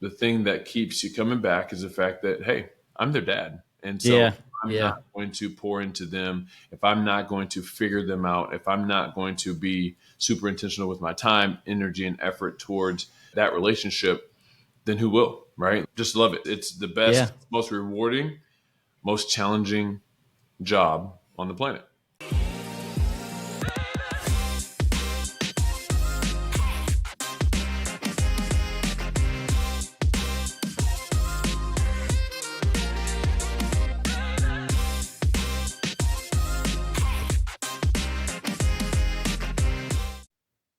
the thing that keeps you coming back is the fact that, hey, I'm their dad. And so Yeah. if I'm Yeah. not going to pour into them, if I'm not going to figure them out, if I'm not going to be super intentional with my time, energy, and effort towards that relationship, then who will, right? Just love it. It's the Yeah. best, most rewarding, most challenging job on the planet.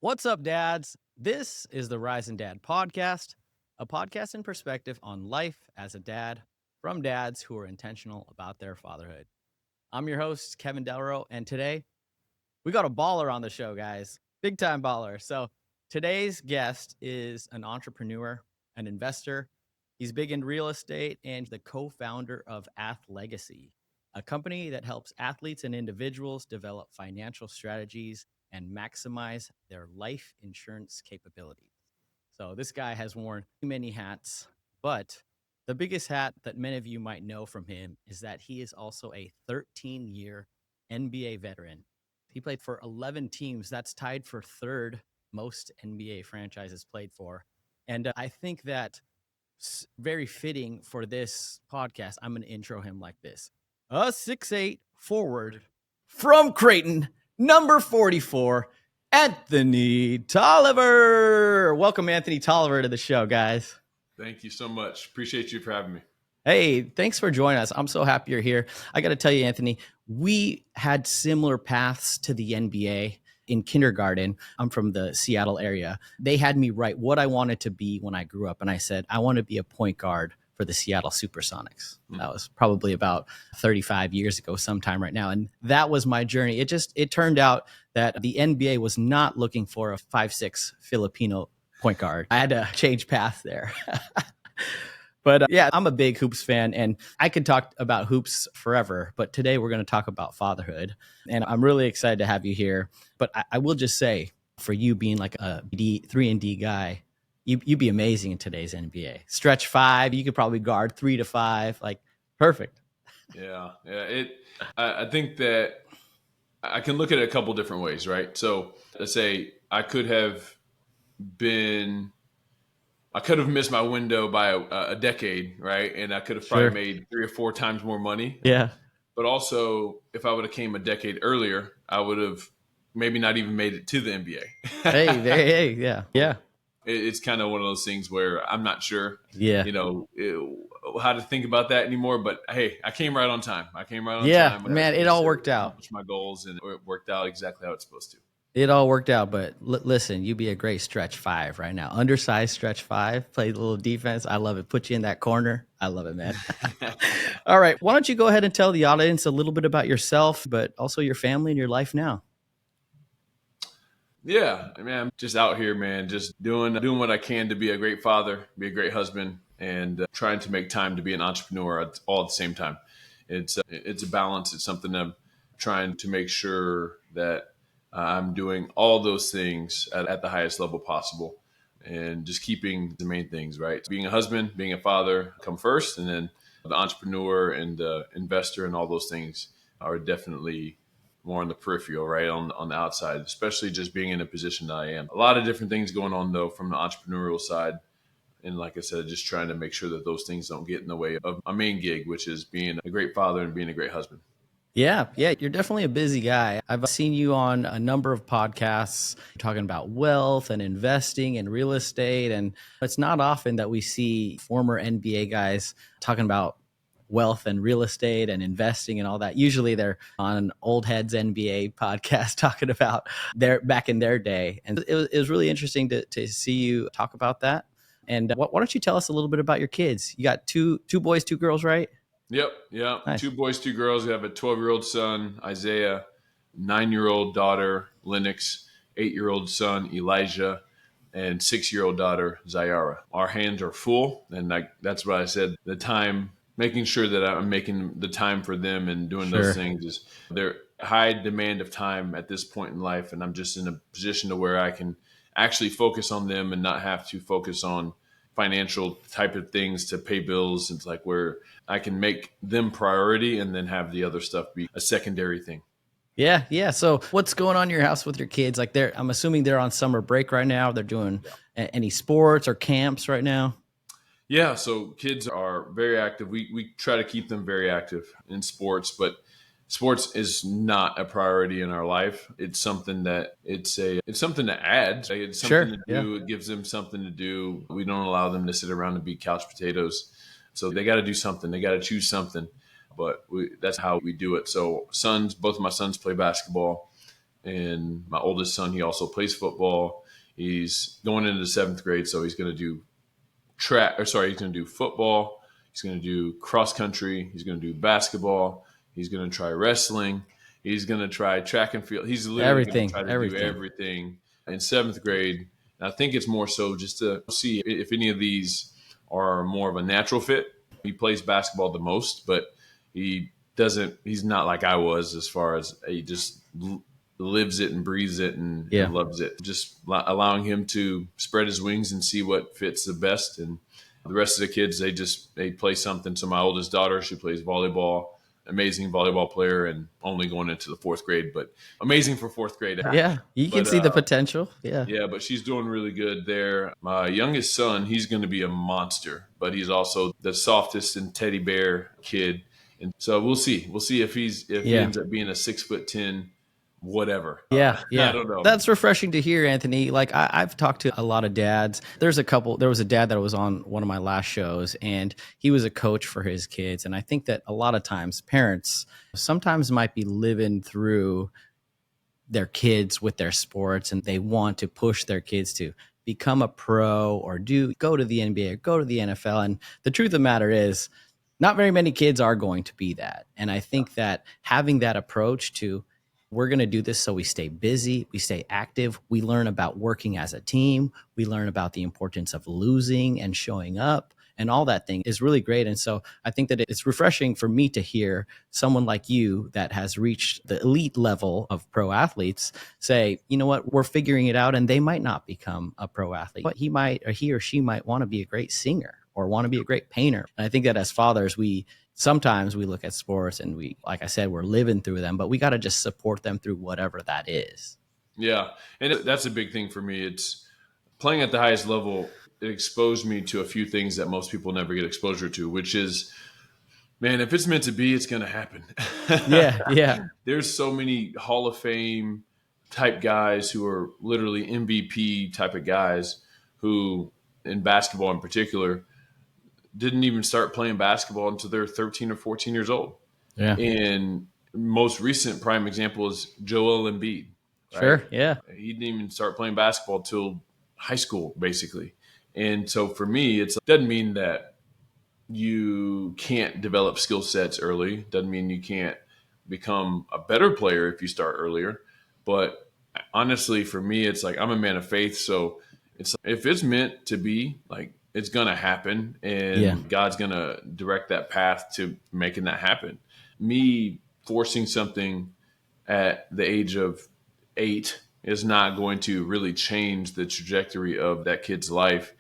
What's up, dads? This is the Rise and Dad podcast, a podcast in perspective on life as a dad from dads who are intentional about their fatherhood. I'm your host, Kevin Delro, and today we got a baller on the show, guys. Big time baller. So today's guest is an entrepreneur, an investor. He's big in real estate and the co-founder of Legacy, a company that helps athletes and individuals develop financial strategies and maximize their life insurance capabilities. So this guy has worn many hats, but the biggest hat that many of you might know from him is that he is also a 13-year NBA veteran. He played for 11 teams. That's tied for third most NBA franchises played for. And I think that very fitting for this podcast. I'm going to intro him like this. A 6'8" forward from Creighton, number 44, Anthony Toliver. Welcome, Anthony Toliver, to the show, guys. Thank you so much. Appreciate you for having me. Hey, thanks for joining us. I'm so happy you're here. I got to tell you, Anthony, we had similar paths to the NBA in kindergarten. I'm from the Seattle area. They had me write what I wanted to be when I grew up. And I said, I want to be a point guard for the Seattle Supersonics. That was probably about 35 years ago, sometime right now. And that was my journey. It turned out that the NBA was not looking for a 5'6" Filipino point guard. I had to change path there. But yeah, I'm a big hoops fan, and I could talk about hoops forever. But today we're going to talk about fatherhood, and I'm really excited to have you here. But I will just say, for you being like a 3-and-D guy, you'd be amazing in today's NBA. Stretch 5, you could probably guard 3 to 5, like perfect. Yeah. I think that I can look at it a couple different ways, right? So let's say I could have missed my window by a decade, right? And I could have probably Sure. made 3 or 4 times more money. Yeah. But also, if I would have came a decade earlier, I would have maybe not even made it to the Hey, NBA. yeah. It's kind of one of those things where I'm not sure, Yeah. how to think about that anymore. But hey, I came right on time. Yeah, When man, I it all set worked out. accomplished my goals, and it worked out exactly how it's supposed to. It all worked out, but listen, you'd be a great stretch 5 right now. Undersized stretch 5, play a little defense. I love it. Put you in that corner. I love it, man. All right. Why don't you go ahead and tell the audience a little bit about yourself, but also your family and your life now? Yeah, I mean, I'm just out here, man, just doing what I can to be a great father, be a great husband, and trying to make time to be an entrepreneur all at the same time. It's a balance. It's something I'm trying to make sure that I'm doing all those things at the highest level possible, and just keeping the main things right. Being a husband, being a father come first, and then the entrepreneur and the investor and all those things are definitely more on the peripheral, right? On the outside, especially just being in a position that I am. A lot of different things going on though from the entrepreneurial side. And like I said, just trying to make sure that those things don't get in the way of my main gig, which is being a great father and being a great husband. Yeah, you're definitely a busy guy. I've seen you on a number of podcasts talking about wealth and investing and real estate. And it's not often that we see former NBA guys talking about wealth and real estate and investing and all that. Usually they're on old heads NBA podcast talking about their back in their day. And it was really interesting to see you talk about that. And why don't you tell us a little bit about your kids? You got two boys, 2 girls, right? Yep. Yeah. Nice. 2 boys, 2 girls. We have a 12-year-old son, Isaiah, 9-year-old daughter, Lennox, 8-year-old son, Elijah, and 6-year-old daughter, Zayara. Our hands are full. And that's what I said. The time, making sure that I'm making the time for them and doing Sure. those things is they're high demand of time at this point in life. And I'm just in a position to where I can actually focus on them and not have to focus on financial type of things to pay bills. It's like where I can make them priority and then have the other stuff be a secondary thing. Yeah, yeah. So what's going on in your house with your kids? Like I'm assuming they're on summer break right now. They're doing any sports or camps right now? Yeah, so kids are very active. We try to keep them very active in sports, but sports is not a priority in our life. It's something that it's something to add. Like, it's something Sure. to Yeah. do. It gives them something to do. We don't allow them to sit around and be couch potatoes. So they got to do something. They got to choose something. But that's how we do it. So both of my sons play basketball, and my oldest son, he also plays football. He's going into the 7th grade, so he's going to do he's going to do football. He's going to do cross country. He's going to do basketball. He's going to try wrestling. He's going to try track and field. He's literally going to try to do everything in 7th grade. And I think it's more so just to see if any of these are more of a natural fit. He plays basketball the most, but he's not like I was as far as he just lives it and breathes it and loves it. Just allowing him to spread his wings and see what fits the best. And the rest of the kids, they play something. So my oldest daughter, she plays volleyball, amazing volleyball player, and only going into the 4th grade, but amazing for 4th grade. Yeah, you can see the potential. Yeah, but she's doing really good there. My youngest son, he's going to be a monster, but he's also the softest and teddy bear kid. And so we'll see. We'll see if he ends up being a 6'10", whatever. Yeah. I don't know. That's refreshing to hear, Anthony. Like I've talked to a lot of dads. There was a dad that was on one of my last shows, and he was a coach for his kids. And I think that a lot of times parents sometimes might be living through their kids with their sports, and they want to push their kids to become a pro or go to the NBA or go to the NFL. And the truth of the matter is, not very many kids are going to be that. And I think that having that approach to, we're going to do this so we stay busy, we stay active, we learn about working as a team, we learn about the importance of losing and showing up, and all that thing is really great. And so I think that it's refreshing for me to hear someone like you that has reached the elite level of pro athletes say, you know what, we're figuring it out, and they might not become a pro athlete, but he or she might want to be a great singer or want to be a great painter. And I think that as fathers, sometimes we look at sports and like I said, we're living through them, but we got to just support them through whatever that is. Yeah. And that's a big thing for me. It's playing at the highest level. It exposed me to a few things that most people never get exposure to, which is, man, if it's meant to be, it's going to happen. Yeah. There's so many Hall of Fame type guys who are literally MVP type of guys who, in basketball in particular, didn't even start playing basketball until they're 13 or 14 years old. Yeah. And most recent prime example is Joel Embiid. Right? Sure. Yeah. He didn't even start playing basketball till high school, basically. And so for me, it doesn't mean that you can't develop skill sets early. Doesn't mean you can't become a better player if you start earlier. But honestly, for me, it's like I'm a man of faith. So if it's meant to be, like, it's going to happen, and God's going to direct that path to making that happen. Me forcing something at the age of 8 is not going to really change the trajectory of that kid's life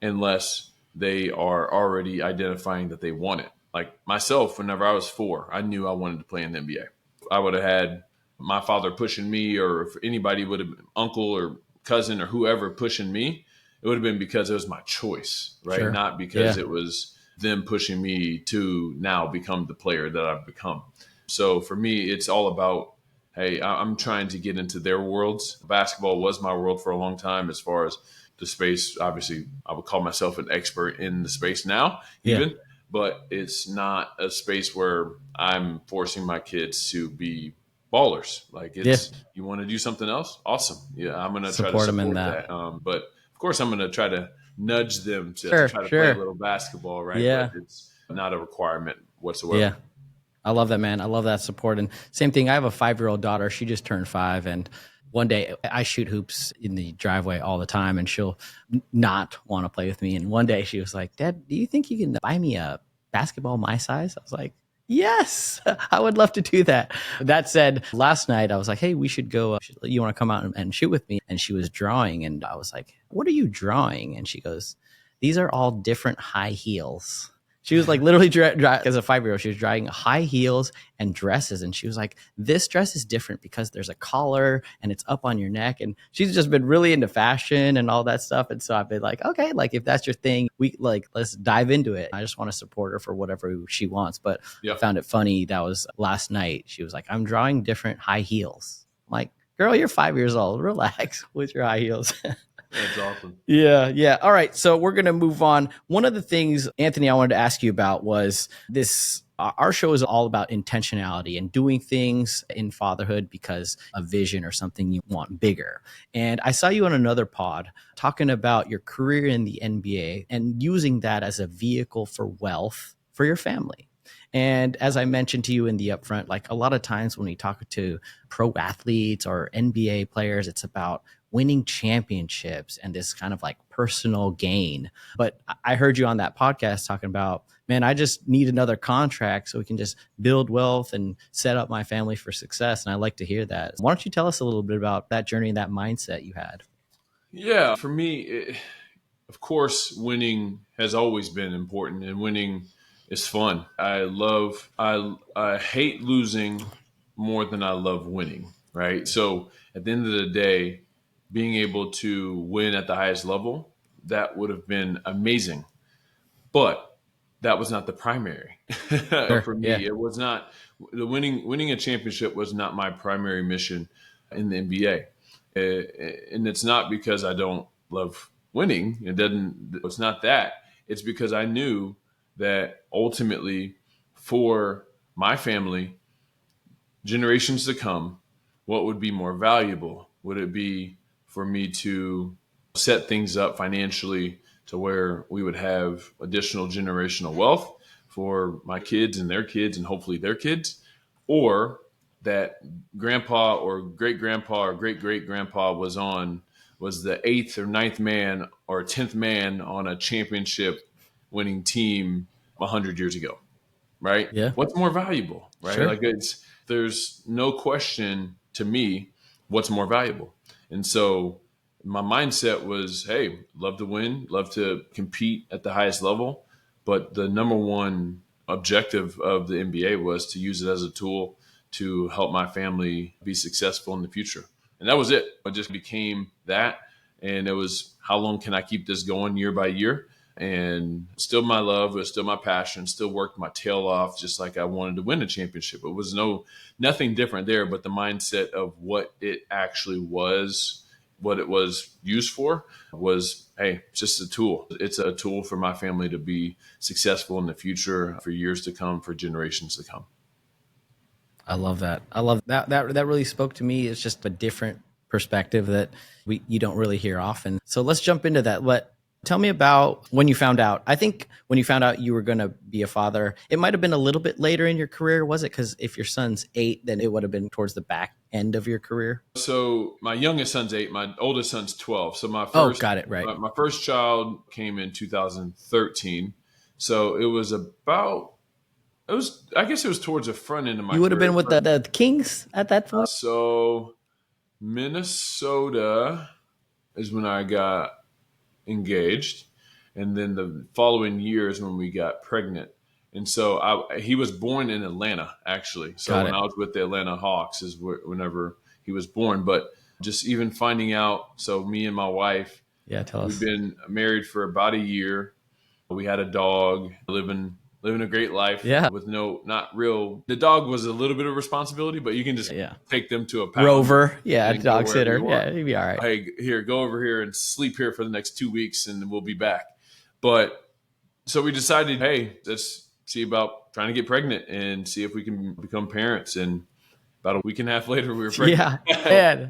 unless they are already identifying that they want it. Like myself, whenever I was 4, I knew I wanted to play in the NBA. I would have had my father pushing me, or if anybody would have, uncle or cousin or whoever pushing me, it would have been because it was my choice, right? Sure. Not because it was them pushing me to now become the player that I've become. So for me, it's all about, hey, I'm trying to get into their worlds. Basketball was my world for a long time as far as the space. Obviously, I would call myself an expert in the space now, but it's not a space where I'm forcing my kids to be ballers. Like you want to do something else? Awesome. Yeah, I'm going to try to support them in that. But of course, I'm going to try to nudge them to try to play a little basketball, right? Yeah. But it's not a requirement whatsoever. Yeah. I love that, man. I love that support. And same thing, I have a 5-year-old daughter. She just turned 5. And one day I shoot hoops in the driveway all the time, and she'll not want to play with me. And one day she was like, Dad, do you think you can buy me a basketball my size? I was like, yes, I would love to do that. That said, last night I was like, hey, we should go. You want to come out and shoot with me? And she was drawing. And I was like, what are you drawing? And she goes, these are all different high heels. She was like literally as a 5-year-old, she was driving high heels and dresses. And she was like, this dress is different because there's a collar and it's up on your neck. And she's just been really into fashion and all that stuff. And so I've been like, okay, like if that's your thing, let's dive into it. I just want to support her for whatever she wants. But I found it funny. That was last night. She was like, I'm drawing different high heels. I'm like, girl, you're 5 years old. Relax with your high heels. That's awesome. Yeah. All right. So we're going to move on. One of the things, Anthony, I wanted to ask you about was this. Our show is all about intentionality and doing things in fatherhood because a vision or something you want bigger. And I saw you on another pod talking about your career in the NBA and using that as a vehicle for wealth for your family. And as I mentioned to you in the upfront, like a lot of times when we talk to pro athletes or NBA players, it's about winning championships and this kind of like personal gain. But I heard you on that podcast talking about, man, I just need another contract so we can just build wealth and set up my family for success. And I like to hear that. Why don't you tell us a little bit about that journey and that mindset you had? Yeah, for me, of course, winning has always been important, and winning is fun. I hate losing more than I love winning, right? So at the end of the day, being able to win at the highest level, that would have been amazing. But that was not the primary Sure. for me. Yeah. It was not the winning a championship was not my primary mission in the NBA. And it's not because I don't love winning. It's not that. It's because I knew that ultimately for my family, generations to come, what would be more valuable? Would it be for me to set things up financially to where we would have additional generational wealth for my kids and their kids and hopefully their kids? Or that grandpa or great grandpa or great great grandpa was the eighth or ninth man or 10th man on a championship winning team 100 years ago, right? Yeah. What's more valuable, right? Sure. Like there's no question to me what's more valuable. And so my mindset was, hey, love to win, love to compete at the highest level. But the number one objective of the NBA was to use it as a tool to help my family be successful in the future. And that was it. It just became that. And it was, how long can I keep this going year by year? And still my love, it was still my passion, still worked my tail off, just like I wanted to win a championship. It was nothing different there, but the mindset of what it actually was, what it was used for was, hey, it's just a tool. It's a tool for my family to be successful in the future for years to come, for generations to come. I love that. I love that. That really spoke to me. It's just a different perspective that you don't really hear often. So let's jump into that. Tell me about when you found out. I think when you found out you were going to be a father, it might have been a little bit later in your career, was it? Because if your son's 8, then it would have been towards the back end of your career. So my youngest son's 8, my oldest son's 12. So Got it, right. My first child came in 2013. So I guess it was towards the front end of my career. You would have been with the Kings at that point? So Minnesota is when I got engaged. And then the following year is when we got pregnant. And so he was born in Atlanta, actually. So when I was with the Atlanta Hawks is whenever he was born. But just even finding out, so me and my wife, tell us. We've been married for about a year. We had a dog, living a great life with the dog was a little bit of responsibility, but you can just take them to a pound. Rover. Yeah. Dog sitter. Yeah. He'd be all right. Hey, here, go over here and sleep here for the next 2 weeks and we'll be back. But so we decided, hey, let's see about trying to get pregnant and see if we can become parents. And about a week and a half later, we were pregnant. Yeah.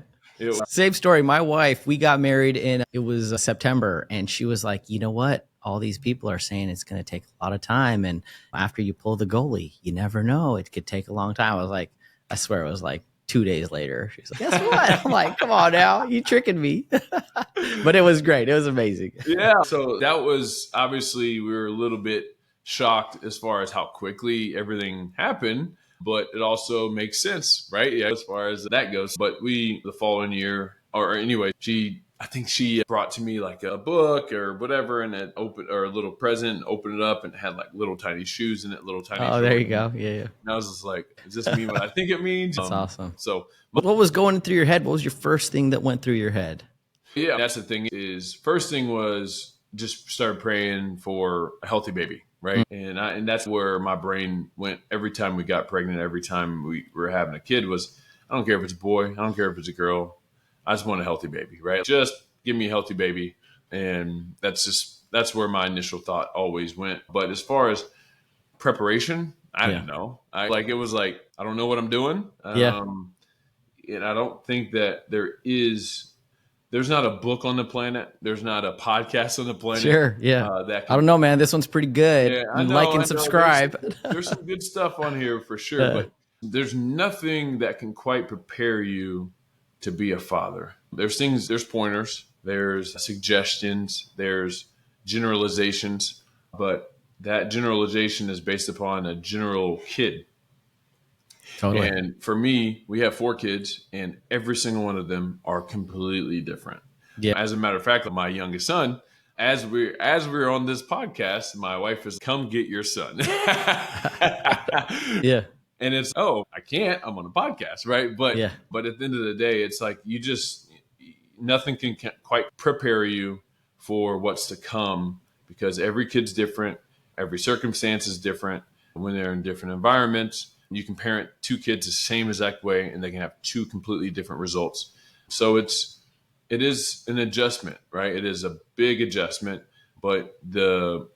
Same story. My wife, we got married it was September, and she was like, you know what? All these people are saying it's going to take a lot of time. And after you pull the goalie, you never know. It could take a long time. I was like, I swear it was like 2 days later. She's like, guess what? I'm like, come on now. You tricking me. But it was great. It was amazing. Yeah. So that was, obviously, we were a little bit shocked as far as how quickly everything happened, but it also makes sense, right? Yeah, as far as that goes. But the following year, or anyway, she I think she brought to me like a book or whatever, and it opened, or a little present, and opened it up, and it had like little tiny shoes in it, little tiny Oh, there you Jordans. go. Yeah. And I was just like, does this mean what I think it means? That's awesome. So What was going through your head? What was your first thing that went through your head? yeah, that's the thing. Is first thing was just started praying for a healthy baby, right? And that's where my brain went every time we got pregnant. Every time we were having a kid was, I don't care if it's a boy, I don't care if it's a girl, I just want a healthy baby, right? Just give me a healthy baby, and that's where my initial thought always went. But as far as preparation, I didn't know. It was like I don't know what I'm doing, Yeah. and I don't think that there's not a book on the planet. There's not a podcast on the planet Sure. Yeah. that I can. don't know, man. This one's pretty good. Yeah, I Like know. and I know. There's subscribe. there's some good stuff on here for sure, but there's nothing that can quite prepare you to be a father. There's pointers, there's suggestions, there's generalizations, but that generalization is based upon a general kid. Totally. And for me, we have 4 kids, and every single one of them are completely different. Yeah. As a matter of fact, my youngest son, as we're on this podcast, my wife is, "Come get your son." Yeah. And it's, I can't. I'm on a podcast, right? But Yeah. but at the end of the day, it's like nothing can quite prepare you for what's to come, because every kid's different, every circumstance is different. When they're in different environments, you can parent 2 kids the same exact way, and they can have 2 completely different results. So it is an adjustment, right? It is a big adjustment, but the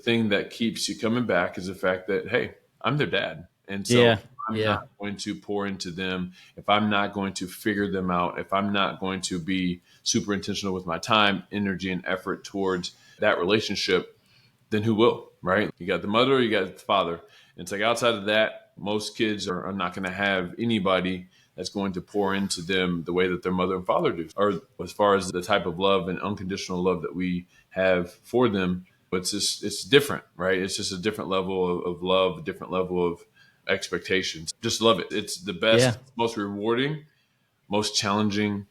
thing that keeps you coming back is the fact that, hey, I'm their dad. And so Yeah. I'm Yeah. not going to pour into them, if I'm not going to figure them out, if I'm not going to be super intentional with my time, energy, and effort towards that relationship, then who will, right? You got the mother, you got the father. And it's like outside of that, most kids are not going to have anybody that's going to pour into them the way that their mother and father do. Or as far as the type of love and unconditional love that we have for them, it's different, right? It's just a different level of love, a different level of expectations. Just love it. It's the best, most rewarding, most challenging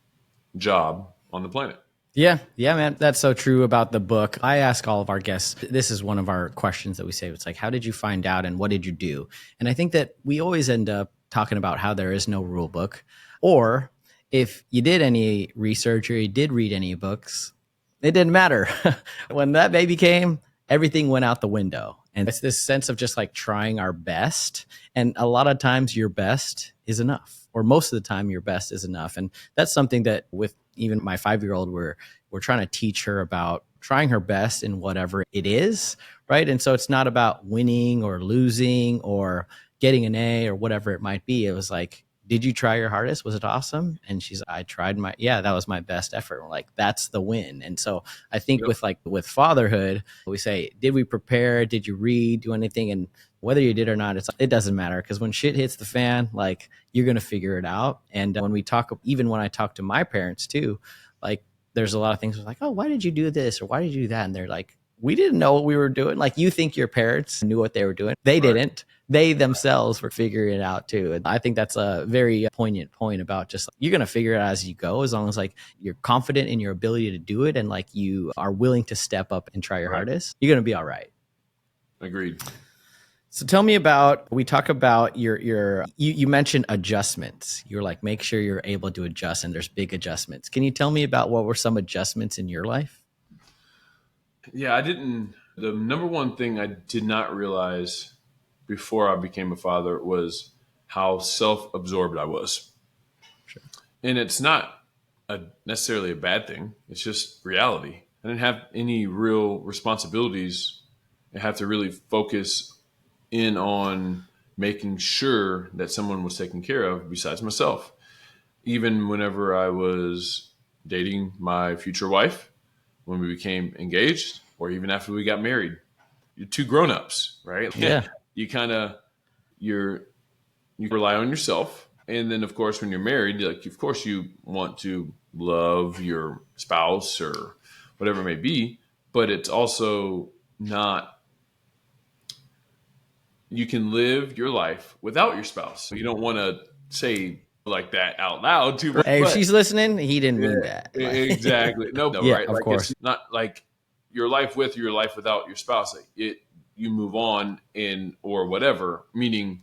job on the planet. Yeah, man. That's so true about the book. I ask all of our guests, this is one of our questions that we say. It's like, how did you find out and what did you do? And I think that we always end up talking about how there is no rule book. Or if you did any research or you did read any books, it didn't matter. When that baby came, everything went out the window. And it's this sense of just like trying our best. And a lot of times your best is enough, or most of the time your best is enough. And that's something that with even my 5-year-old, we're trying to teach her about trying her best in whatever it is, right? And so it's not about winning or losing or getting an A or whatever it might be. It was like, did you try your hardest? Was it awesome? And I tried that was my best effort. We're like, that's the win. And so I think with fatherhood, we say, did we prepare? Did you read, do anything? And whether you did or not, it doesn't matter, because when shit hits the fan, like, you're going to figure it out. And even when I talk to my parents too, like, there's a lot of things like, oh, why did you do this? Or why did you do that? And they're like, we didn't know what we were doing. Like, you think your parents knew what they were doing. They didn't. They themselves were figuring it out too. And I think that's a very poignant point about just, you're going to figure it out as you go, as long as like you're confident in your ability to do it and like you are willing to step up and try your hardest, you're going to be all right. Agreed. So tell me we talk about you mentioned adjustments. You're like, make sure you're able to adjust, and there's big adjustments. Can you tell me about what were some adjustments in your life? Yeah, the number one thing I did not realize before I became a father was how self-absorbed I was. Sure. And it's not necessarily a bad thing. It's just reality. I didn't have any real responsibilities. I have to really focus in on making sure that someone was taken care of besides myself. Even whenever I was dating my future wife, when we became engaged, or even after we got married, you're 2 grown-ups, right? Yeah. You rely on yourself. And then of course, when you're married, like, of course you want to love your spouse or whatever it may be, but it's also not, you can live your life without your spouse. You don't want to say like that out loud too, Hey, if but she's listening, he didn't mean yeah, that. exactly. No, Yeah, right? of Like it's course. not like your life with your life without your spouse. Like you move on in or whatever, meaning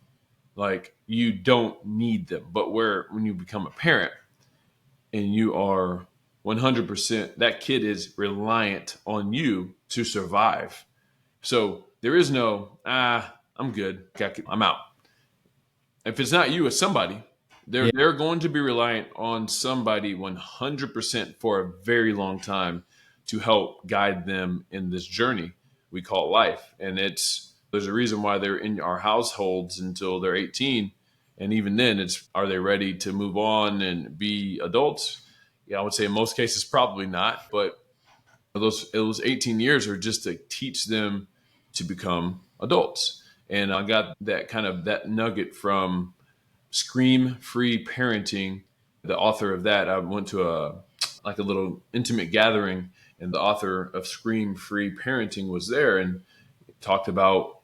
like you don't need them. But when you become a parent and you are 100%, that kid is reliant on you to survive. So there is no, I'm good. I'm out. If it's not you, it's somebody. Yeah. They're going to be reliant on somebody 100% for a very long time to help guide them in this journey we call life. And there's a reason why they're in our households until they're 18. And even then, are they ready to move on and be adults? Yeah, I would say in most cases, probably not. But those 18 years are just to teach them to become adults. And I got that nugget from Scream Free Parenting. The author of that, I went to a little intimate gathering, and the author of Scream Free Parenting was there and talked about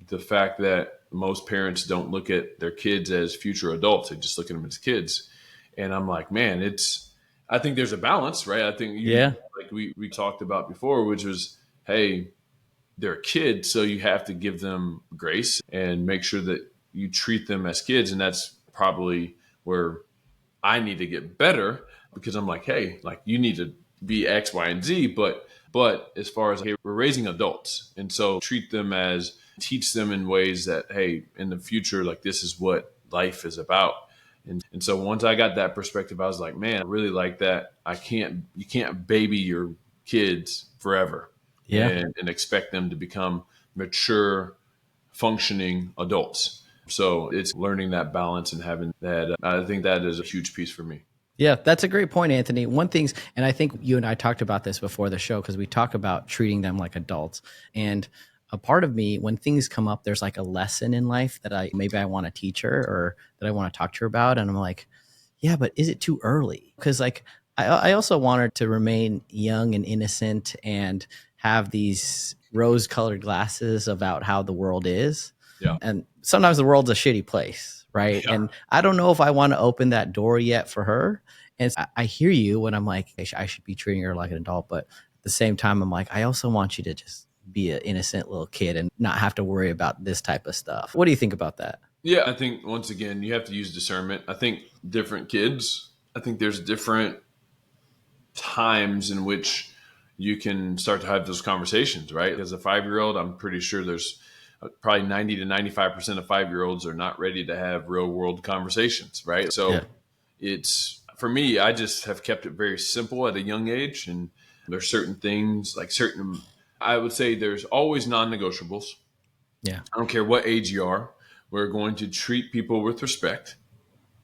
the fact that most parents don't look at their kids as future adults; they just look at them as kids. And I'm like, man, I think there's a balance, right? I think Yeah. like we talked about before, which was, hey, they're kids, so you have to give them grace and make sure that you treat them as kids. And that's probably where I need to get better, because I'm like, hey, like you need to be X, Y, and Z. But as far as, hey, we're raising adults, and so teach them in ways that, hey, in the future, like this is what life is about. And so once I got that perspective, I was like, man, I really like that. You can't baby your kids forever Yeah. and expect them to become mature, functioning adults. So it's learning that balance and having that. I think that is a huge piece for me. Yeah, that's a great point, Anthony. One thing's, and I think you and I talked about this before the show, because we talk about treating them like adults. And a part of me, when things come up, there's like a lesson in life that I want to teach her, or that I want to talk to her about. And I'm like, yeah, but is it too early? Because like I also want her to remain young and innocent and have these rose-colored glasses about how the world is. Yeah. And sometimes the world's a shitty place, right? Yeah. And I don't know if I want to open that door yet for her. And I hear you when I'm like, I should be treating her like an adult, but at the same time, I'm like, I also want you to just be an innocent little kid and not have to worry about this type of stuff. What do you think about that? Yeah. I think once again, you have to use discernment. I think different kids, I think there's different times in which you can start to have those conversations, right? As a 5-year-old, I'm pretty sure there's probably 90 to 95% of 5-year-olds are not ready to have real world conversations, right? Yeah. So it's, for me, I just have kept it very simple at a young age. And there's certain things, I would say there's always non-negotiables. Yeah. I don't care what age you are. We're going to treat people with respect.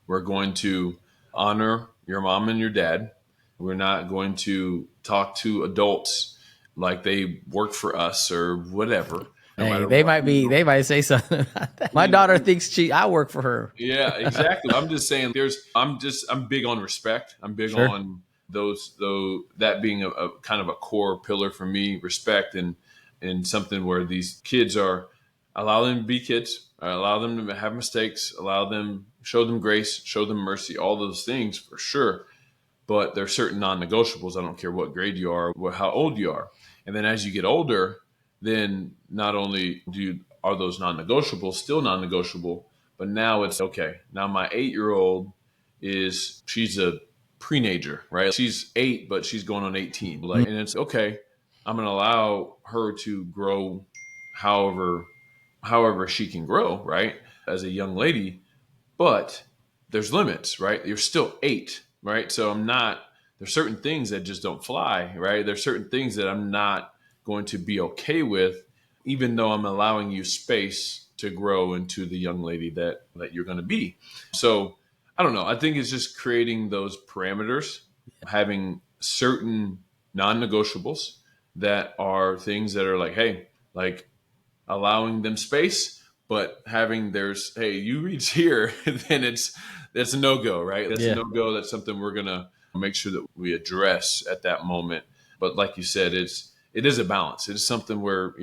We're going to honor your mom and your dad. We're not going to talk to adults like they work for us or whatever, no Hey, matter what. they might say something about that. My daughter thinks I work for her. Yeah, exactly. I'm just saying I'm big on respect. I'm big Sure. on that being a kind of a core pillar for me, respect, and something where these kids allow them to be kids, allow them to have mistakes, show them grace, show them mercy, all those things for sure. But there's certain non-negotiables. I don't care what grade you are, how old you are. And then as you get older, then not only are those non-negotiables still non-negotiable, but now it's okay. Now my 8-year-old she's a pre-nager, right? She's 8, but she's going on 18. And it's okay. I'm going to allow her to grow however she can grow, right? As a young lady, but there's limits, right? You're still 8, right? So there's certain things that just don't fly, right? There's certain things that I'm not going to be okay with, even though I'm allowing you space to grow into the young lady that you're going to be. So I don't know. I think it's just creating those parameters, having certain non-negotiables that are things that are like, hey, like allowing them space, but hey, you reach here, then that's a no-go, right? That's a Yeah. no-go. That's something we're gonna make sure that we address at that moment. But like you said, it is a balance. It is something where,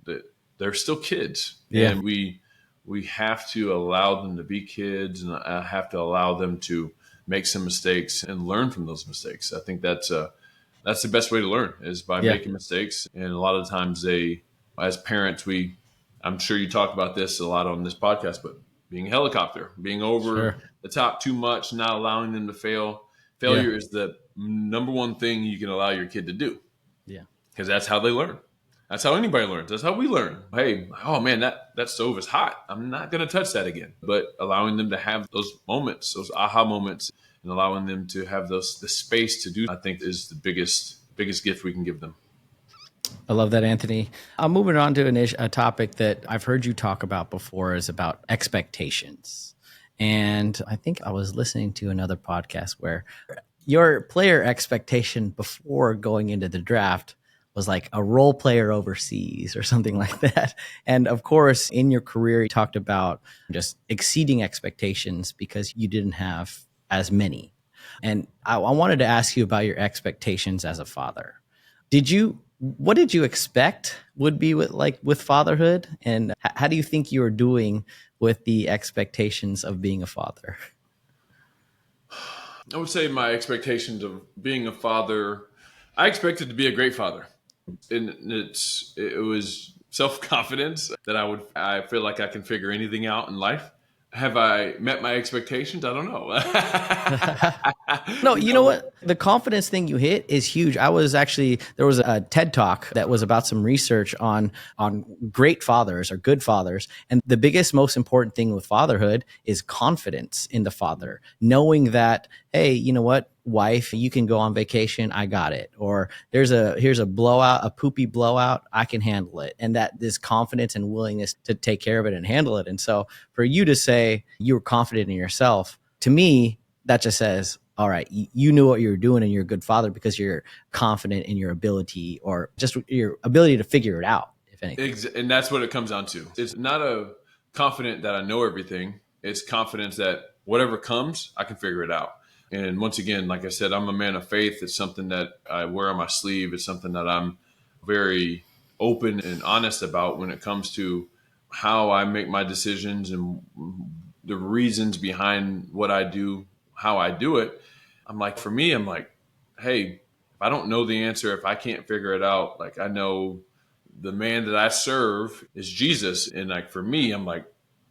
that they're still kids, Yeah. and we we have to allow them to be kids, and I have to allow them to make some mistakes and learn from those mistakes. I think that's the best way to learn, is by Yeah. making mistakes. And a lot of times as parents, I'm sure you talk about this a lot on this podcast, but being a helicopter, being over Sure. the top too much, not allowing them to fail. Yeah. Failure is the number one thing you can allow your kid to do, Yeah. because that's how they learn. That's how anybody learns. That's how we learn. Hey, oh man, that stove is hot. I'm not going to touch that again. But allowing them to have those moments, those aha moments, and allowing them to have the space to do, I think, is the biggest gift we can give them. I love that, Anthony. I'm moving on to a topic that I've heard you talk about before, is about expectations. And I think I was listening to another podcast where your player expectation before going into the draft was like a role player overseas or something like that. And of course, in your career, you talked about just exceeding expectations because you didn't have as many. And I wanted to ask you about your expectations as a father. What did you expect would be with fatherhood? And how do you think you are doing with the expectations of being a father? I would say my expectations of being a father, I expected to be a great father. And it was self-confidence that I feel like I can figure anything out in life. Have I met my expectations? I don't know. No, you know what? The confidence thing you hit is huge. There was a TED talk that was about some research on great fathers or good fathers. And the biggest, most important thing with fatherhood is confidence in the father, knowing that, hey, you know what, wife, you can go on vacation. I got it. Or here's a blowout, a poopy blowout. I can handle it. And that this confidence and willingness to take care of it and handle it. And so for you to say you were confident in yourself, to me, that just says, all right, you knew what you were doing and you're a good father because you're confident in your ability, or just your ability to figure it out, if anything. And that's what it comes down to. It's not a confident that I know everything. It's confidence that whatever comes, I can figure it out. And once again, like I said, I'm a man of faith. It's something that I wear on my sleeve. It's something that I'm very open and honest about when it comes to how I make my decisions and the reasons behind what I do, how I do it. For me, I'm like, hey, if I don't know the answer, if I can't figure it out, like, I know the man that I serve is Jesus. And like, for me,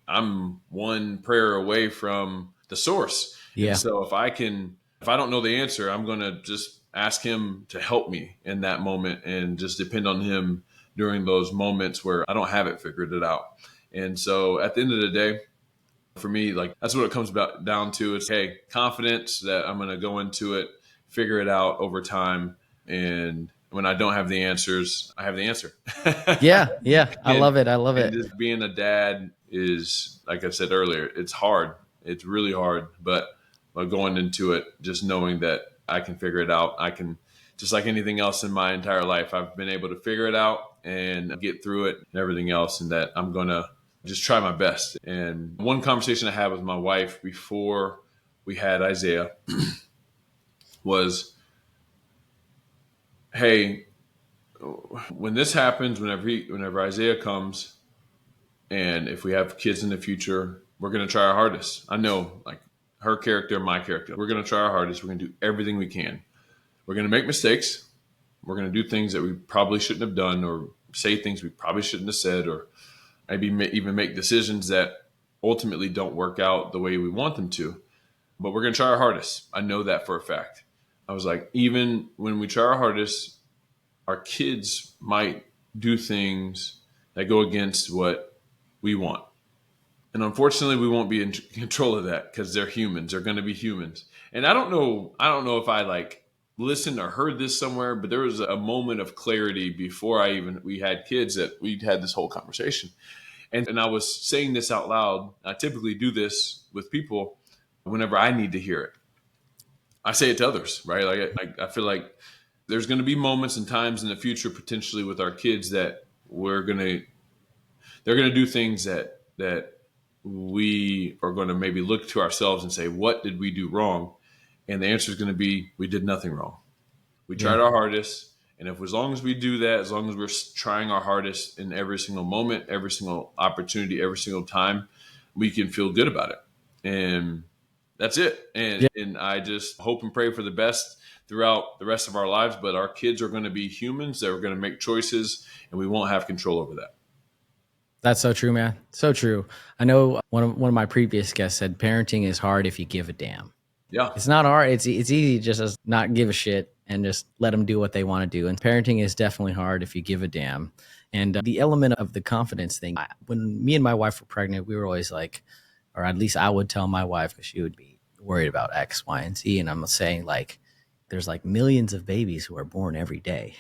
I'm one prayer away from the source. And Yeah. so if I don't know the answer, I'm going to just ask him to help me in that moment and just depend on him during those moments where I don't have it figured it out. And so at the end of the day, for me, like, that's what it comes down to is, hey, confidence that I'm going to go into it, figure it out over time. And when I don't have the answers, I have the answer. Yeah. Yeah. I and, love it. I love and it. just being a dad is, like I said earlier, it's hard. It's really hard. But going into it, just knowing that I can figure it out, I can, just like anything else in my entire life, I've been able to figure it out and get through it and everything else. And that I'm going to just try my best. And one conversation I had with my wife before we had Isaiah was, hey, when this happens, whenever Isaiah comes, and if we have kids in the future, we're going to try our hardest. I know, like, her character, my character, we're going to try our hardest. We're going to do everything we can. We're going to make mistakes. We're going to do things that we probably shouldn't have done, or say things we probably shouldn't have said, or maybe even make decisions that ultimately don't work out the way we want them to. But we're going to try our hardest. I know that for a fact. I was like, even when we try our hardest, our kids might do things that go against what we want. And unfortunately, we won't be in control of that because they're humans. They're going to be humans. And I don't know if I like listened or heard this somewhere, but there was a moment of clarity before we had kids that we had this whole conversation. And I was saying this out loud. I typically do this with people whenever I need to hear it. I say it to others, right? Like, I feel like there's going to be moments and times in the future, potentially with our kids, that they're going to do things that we are going to maybe look to ourselves and say, what did we do wrong? And the answer is going to be, we did nothing wrong. We tried Yeah. our hardest, And if as long as we do that, as long as we're trying our hardest in every single moment, every single opportunity, every single time, we can feel good about it. And that's it. And I just hope and pray for the best throughout the rest of our lives. But our kids are going to be humans. They're going to make choices, and we won't have control over that. That's so true, man. So true. I know one of my previous guests said parenting is hard if you give a damn. Yeah. It's not hard. It's easy just to not give a shit and just let them do what they want to do. And parenting is definitely hard if you give a damn. And the element of the confidence thing, when me and my wife were pregnant, we were always like, or at least I would tell my wife, because she would be worried about X, Y, and Z. And I'm saying, like, there's like millions of babies who are born every day.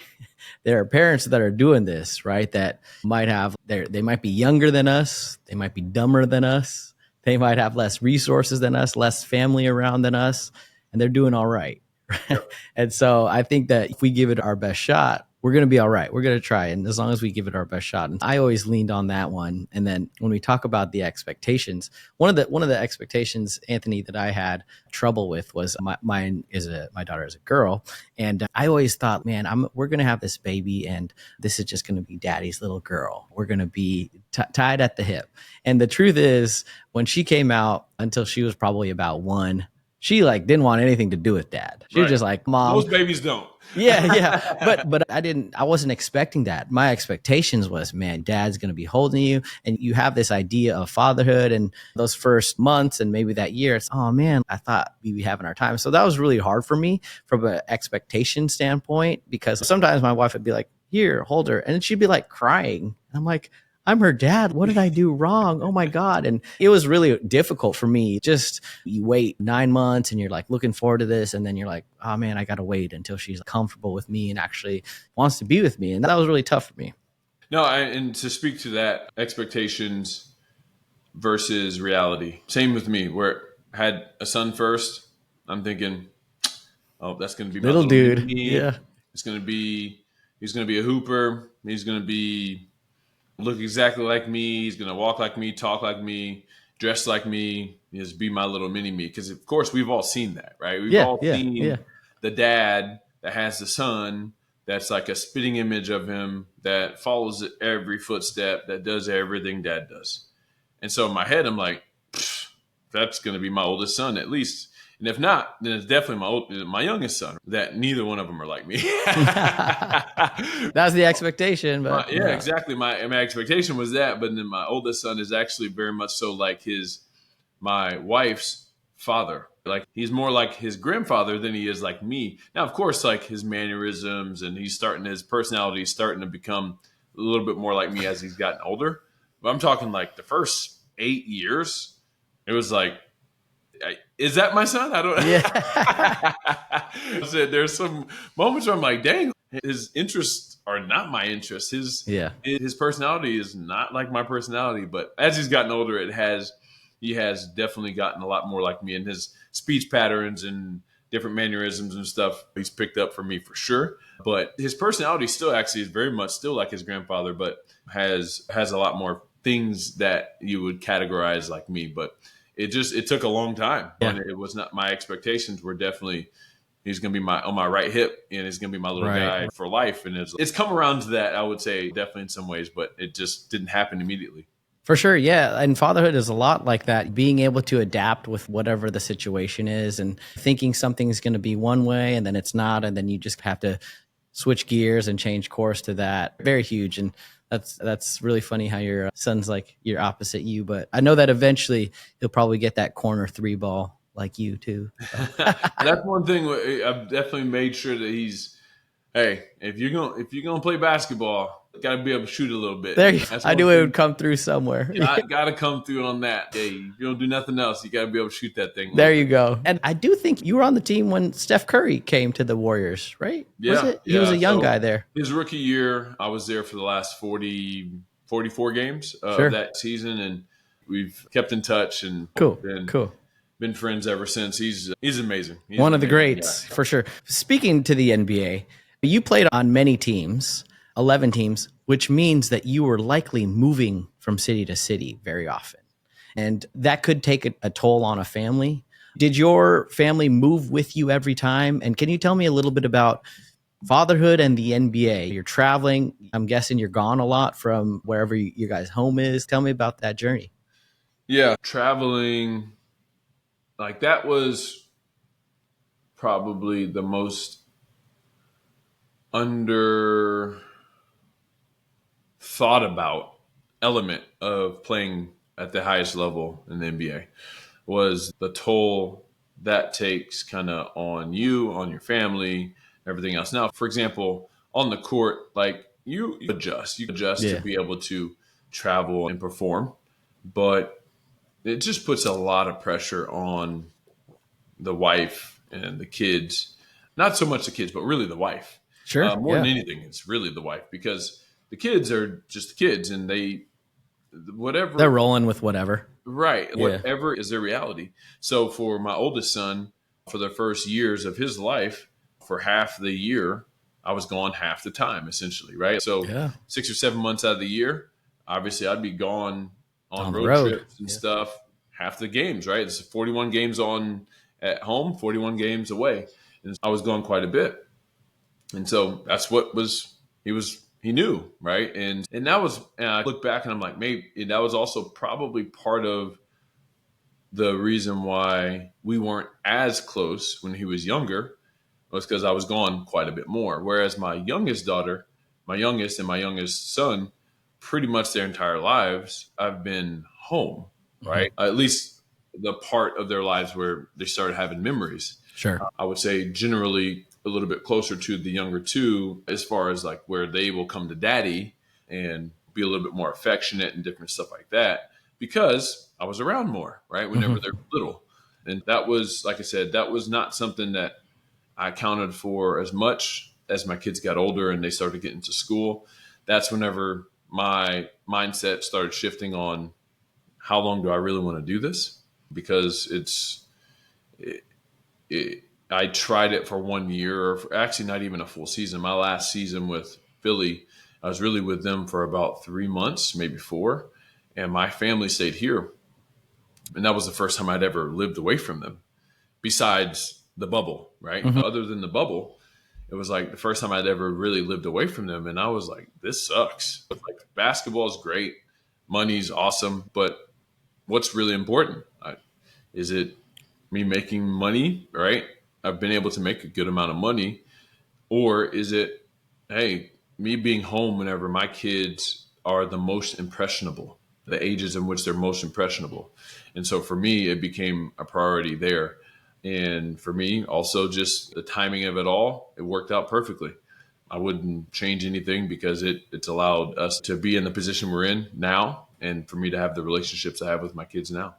There are parents that are doing this, right? That might have, they might be younger than us. They might be dumber than us. They might have less resources than us, less family around than us, and they're doing all right. And so I think that if we give it our best shot, we're going to be all right. We're going to try. And as long as we give it our best shot. And I always leaned on that one. And then when we talk about the expectations, one of the expectations, Anthony, that I had trouble with was my daughter is a girl. And I always thought, man, we're going to have this baby and this is just going to be daddy's little girl. We're going to be tied at the hip. And the truth is, when she came out, until she was probably about 1, she like didn't want anything to do with dad. She was just like, Mom. Most babies don't. Yeah. But I wasn't expecting that. My expectations was, man, dad's going to be holding you. And you have this idea of fatherhood and those first months and maybe that year, it's, oh man, I thought we'd be having our time. So that was really hard for me from an expectation standpoint, because sometimes my wife would be like, here, hold her. And she'd be like crying. And I'm like, I'm her dad. What did I do wrong? Oh my God. And it was really difficult for me. Just you wait 9 months and you're like looking forward to this. And then you're like, oh man, I got to wait until she's comfortable with me and actually wants to be with me. And that was really tough for me. No, and to speak to that, expectations versus reality. Same with me, where I had a son first. I'm thinking, oh, that's going to be my little dude. mini. Yeah. He's going to be a hooper. He's going to look exactly like me. He's going to walk like me, talk like me, dress like me. Just be my little mini me. Because, of course, we've all seen that, right? We've all seen the dad that has the son that's like a spitting image of him, that follows every footstep, that does everything dad does. And so in my head, I'm like, that's going to be my oldest son at least. And if not, then it's definitely my youngest son, that neither one of them are like me. That's the expectation. But exactly. My expectation was that. But then my oldest son is actually very much so like my wife's father. Like, he's more like his grandfather than he is like me. Now, of course, like his mannerisms and his personality is starting to become a little bit more like me as he's gotten older. But I'm talking like the first 8 years, it was like, is that my son? I don't know. Yeah. There's some moments where I'm like, dang, his interests are not my interests. His personality is not like my personality. But as he's gotten older, he has definitely gotten a lot more like me, and his speech patterns and different mannerisms and stuff he's picked up from me for sure. But his personality still actually is very much still like his grandfather, but has a lot more things that you would categorize like me. But it took a long time. Yeah. And it was not, my expectations were definitely, he's going to be on my right hip and he's going to be my little guy for life. And it's come around to that, I would say, definitely in some ways, but it just didn't happen immediately. For sure. Yeah. And fatherhood is a lot like that, being able to adapt with whatever the situation is and thinking something's going to be one way and then it's not. And then you just have to switch gears and change course to that. Very huge. And that's really funny how your son's like your opposite you, but I know that eventually he'll probably get that corner 3 ball like you too. That's one thing I've definitely made sure that he's, hey, if you're gonna play basketball, got to be able to shoot a little bit. I knew it would come through somewhere. I got to come through on that. Hey, if you don't do nothing else, you got to be able to shoot that thing. There you go. And I do think you were on the team when Steph Curry came to the Warriors, right? Yeah. He was a young guy there. His rookie year, I was there for the last 44 games of that season, and we've kept in touch and been friends ever since. He's amazing. He's one of the greats, for sure. Speaking to the NBA, you played on many teams. 11 teams, which means that you were likely moving from city to city very often. And that could take a toll on a family. Did your family move with you every time? And can you tell me a little bit about fatherhood and the NBA. You're traveling. I'm guessing you're gone a lot from wherever you guys' home is. Tell me about that journey. Yeah, traveling like that was probably the most under thought about element of playing at the highest level in the NBA was the toll that takes kind of on you, on your family, everything else. Now, for example, on the court, like you adjust to Yeah, be able to travel and perform, but it just puts a lot of pressure on the wife and the kids. Not so much the kids, but really the wife. sure. More than Yeah, anything, it's really the wife because the kids are just kids and they they're whatever rolling with whatever. right Yeah. whatever is their reality. So for my oldest son, for the first years of his life, for half the year, I was gone half the time essentially, right? So Yeah. 6 or 7 months out of the year, obviously I'd be gone on On the road road. trips and Yeah. stuff, half the games, right? It's 41 games on at home, 41 games away, and I was gone quite a bit. And so that's what was he knew, right? And that was, and I look back and I'm like, maybe that was also probably part of the reason why we weren't as close when he was younger, was because I was gone quite a bit more. Whereas my youngest daughter, my youngest and my youngest son, pretty much their entire lives, I've been home, Mhm. right? At least the part of their lives where they started having memories. Sure. I would say generally a little bit closer to the younger two, as far as like where they will come to daddy and be a little bit more affectionate and different stuff like that, because I was around more, right? Whenever they're Mhm. little. And that was, like I said, that was not something that I accounted for as much as my kids got older and they started getting to school. That's whenever my mindset started shifting on how long do I really want to do this? Because I tried it for 1 year, or actually not even a full season. My last season with Philly, I was really with them for about 3 months, maybe four. And my family stayed here. And that was the first time I'd ever lived away from them, besides the bubble, right? Mhm. Other than the bubble, it was like the first time I'd ever really lived away from them. And I was like, this sucks. Like, basketball is great, money's awesome, but what's really important? Is it me making money, right? I've been able to make a good amount of money. Or is it, hey, me being home whenever my kids are the most impressionable, the ages in which they're most impressionable? And so for me, it became a priority there. And for me, also just the timing of it all, it worked out perfectly. I wouldn't change anything because it's allowed us to be in the position we're in now and for me to have the relationships I have with my kids now.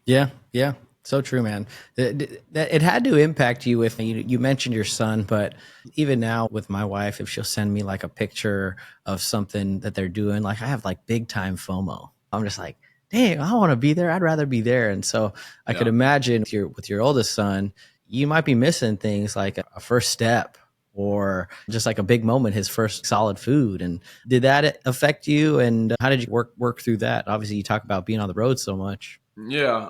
Yeah. Yeah. So true, man. It had to impact you if you mentioned your son, but even now with my wife, if she'll send me like a picture of something that they're doing, like I have like big time FOMO. I'm just like, dang, I want to be there. I'd rather be there. And so I could Yeah. imagine with your oldest son, you might be missing things like a first step or just like a big moment, his first solid food. And did that affect you? And how did you work through that? Obviously, you talk about being on the road so much. Yeah.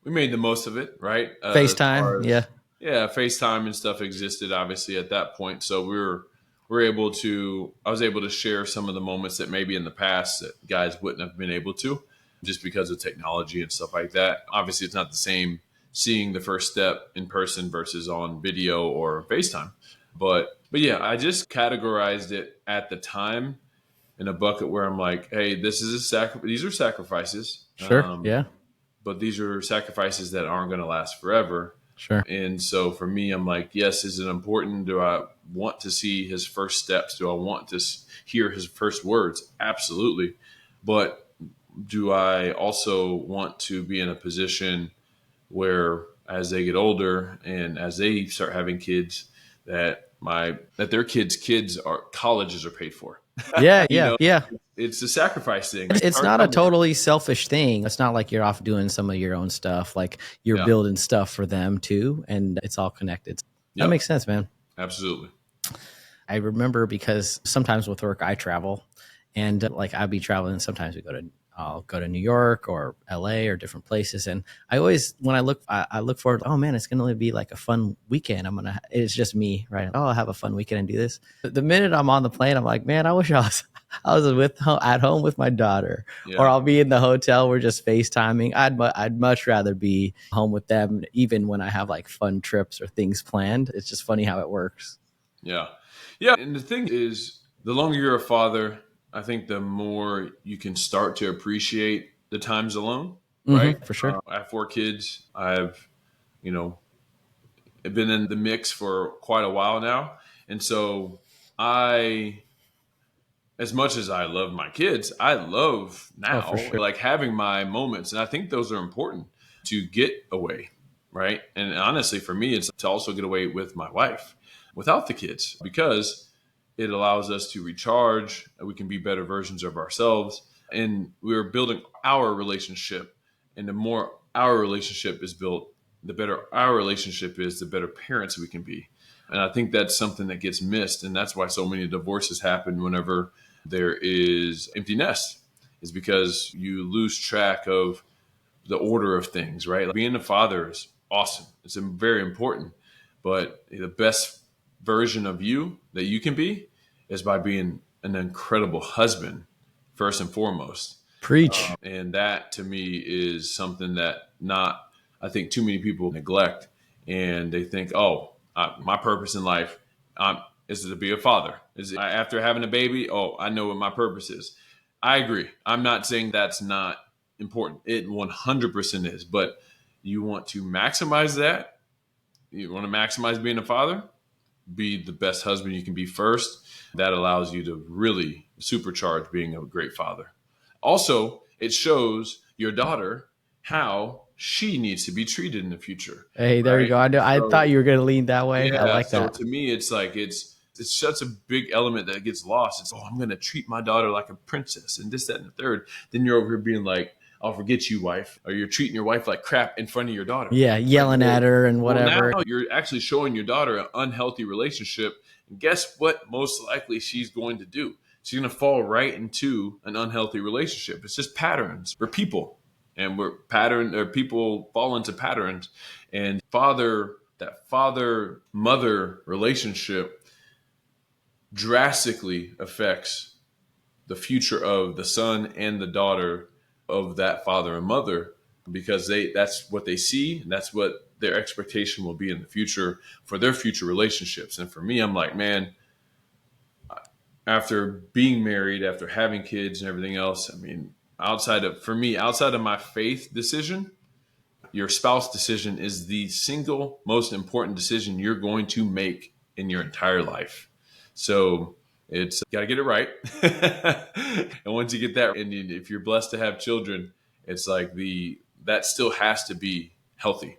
We made the most of it, right? As FaceTime, far yeah. as, yeah, FaceTime and stuff existed obviously at that point. So we were able to, I was able to share some of the moments that maybe in the past that guys wouldn't have been able to, just because of technology and stuff like that. Obviously it's not the same seeing the first step in person versus on video or FaceTime. But yeah, I just categorized it at the time in a bucket where I'm like, hey, this is these are sacrifices. Sure. Yeah. But these are sacrifices that aren't going to last forever. Sure. And so for me, I'm like, yes, is it important? Do I want to see his first steps? Do I want to hear his first words? Absolutely. But do I also want to be in a position where as they get older and as they start having kids, that their kids are colleges are paid for? Yeah. You Yeah. know, Yeah. it's a sacrifice thing. It's not a totally selfish thing. It's not like you're off doing some of your own stuff. Like you're Yeah. building stuff for them too. And it's all connected. That Yep. makes sense, man. Absolutely. I remember because sometimes with work I travel And like I'd be traveling. Sometimes I'll go to New York or LA or different places. And I always, when I look forward, oh man, it's going to be like a fun weekend. It's just me, right? Oh, I'll have a fun weekend and do this. The minute I'm on the plane, I'm like, man, I wish I was at home with my daughter, or Yeah. I'll be in the hotel. We're just FaceTiming. I'd much rather be home with them, even when I have like fun trips or things planned. It's just funny how it works. Yeah. Yeah. And the thing is, the longer you're a father, I think the more you can start to appreciate the times alone, right? For sure. I have 4 kids. You know, been in the mix for quite a while now. And so I, as much as I love my kids, I love Oh, now for sure. like having my moments. And I think those are important to get away, right? And honestly, for me, it's to also get away with my wife without the kids, because it allows us to recharge. We can be better versions of ourselves. And we're building our relationship. And the more our relationship is built, the better our relationship is, the better parents we can be. And I think that's something that gets missed. And that's why so many divorces happen whenever there is empty nest, is because you lose track of the order of things, right? Like being a father is awesome. It's very important. But the best version of you that you can be is by being an incredible husband, first and foremost. Preach. And that to me is something that I think too many people neglect. And they think, oh, my purpose in life is to be a father. After having a baby, oh, I know what my purpose is. I agree. I'm not saying that's not important. It 100% is. But you want to maximize that. You want to maximize being a father, be the best husband you can be first. That allows you to really supercharge being a great father. Also, it shows your daughter how she needs to be treated in the future. Hey, there you Right? go. I thought So, you were going to lean that way. I yeah. like So that. to me, it's like it's such a big element that gets lost. It's, oh, I'm going to treat my daughter like a princess and this, that, and the third. Then you're over here being like, I'll forget you, wife, or you're treating your wife like crap in front of your daughter. Yeah, Like, yelling at her and well, whatever. now you're actually showing your daughter an unhealthy relationship. And guess what? Most likely she's going to do. She's going to fall right into an unhealthy relationship. It's just patterns. We're people, and people fall into patterns. And that father mother relationship drastically affects the future of the son and the daughter of that father and mother, because that's what they see, and that's what their expectation will be in the future for their future relationships. And for me, I'm like, man, after being married, after having kids and everything else, I mean, outside of my faith decision, your spouse decision is the single most important decision you're going to make in your entire life. So it's got to get it right. And once you get that, and if you're blessed to have children, it's like that still has to be healthy.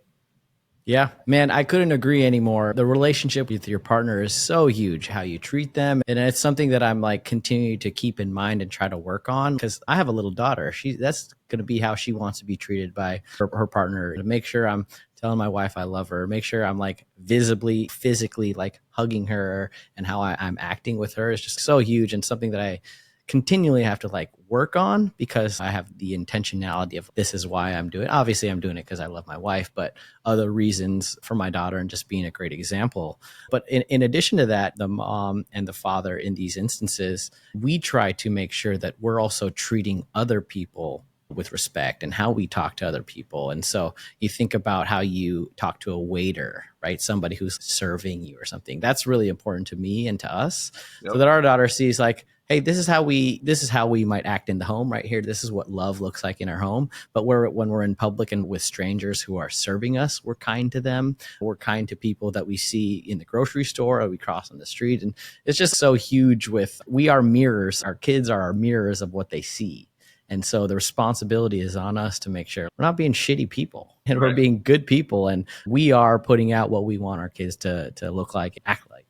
Yeah, man, I couldn't agree anymore. The relationship with your partner is so huge, how you treat them. And it's something that I'm like continuing to keep in mind and try to work on, because I have a little daughter. That's going to be how she wants to be treated by her partner. To make sure I'm telling my wife I love her, make sure I'm like visibly, physically like hugging her, and how I'm acting with her is just so huge, and something that I continually have to like work on, because I have the intentionality of this is why I'm doing it. Obviously I'm doing it because I love my wife, but other reasons for my daughter and just being a great example. But in addition to that, the mom and the father in these instances, we try to make sure that we're also treating other people with respect and how we talk to other people. And so you think about how you talk to a waiter, right? Somebody who's serving you or something. That's really important to me and to us. Yep. So that our daughter sees like, hey, this is how we might act in the home right here. This is what love looks like in our home. But when we're in public and with strangers who are serving us, we're kind to them. We're kind to people that we see in the grocery store or we cross on the street. And it's just so huge. We are mirrors. Our kids are our mirrors of what they see. And so the responsibility is on us to make sure we're not being shitty people, and we're being good people, and we are putting out what we want our kids to look like, act like.